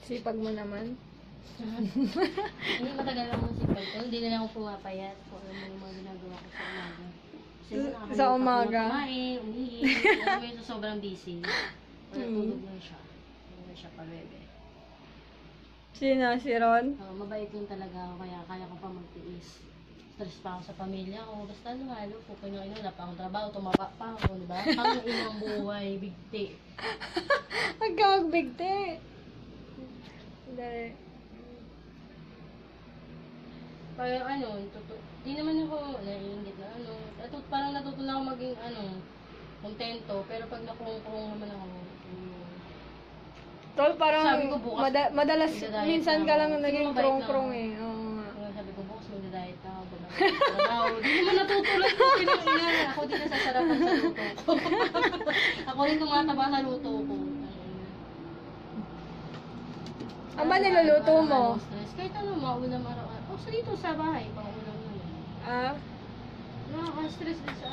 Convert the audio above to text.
Sipag mo naman. Hindi matagal lang yung sipag ko. Hindi na lang ako pumapayat kung ano yung mga ginagawa ko sa umaga. Kasi Sa umaga. Kumain, umihi. Alam mo yun, sobrang busy. Tulog lang siya. Hindi na siya pa-bebe. Sino? Si Ron? Mabait lang talaga ako, kaya ko pa magtiis. Stress pa ako sa pamilya ko. Basta lumalo po ko wala pa akong trabaho, tumaba pa ako, di ba? Ang inang buhay, bigti. Magkakagbigti. Dahil, Kaya di naman ako naiingit na parang natutunan ako maging kontento. Pero pag nakurong naman ako, tol, parang sabi ko bukas, madalas, magda-diet minsan na ka ako. lang Sige, naging mabait krong-krong lang eh. Oo nga. Sabi ko, bukas magda-diet na ako. Di naman natutulan ko, pinag-ina. Ako din nasasarapan sa luto ko. Ako rin tumataba sa luto ko. Ang ba niluluto mo? Stress. Kahit maulam araw-araw. So dito sa bahay, pang ulam naman. Ah? Nakaka-stress din sa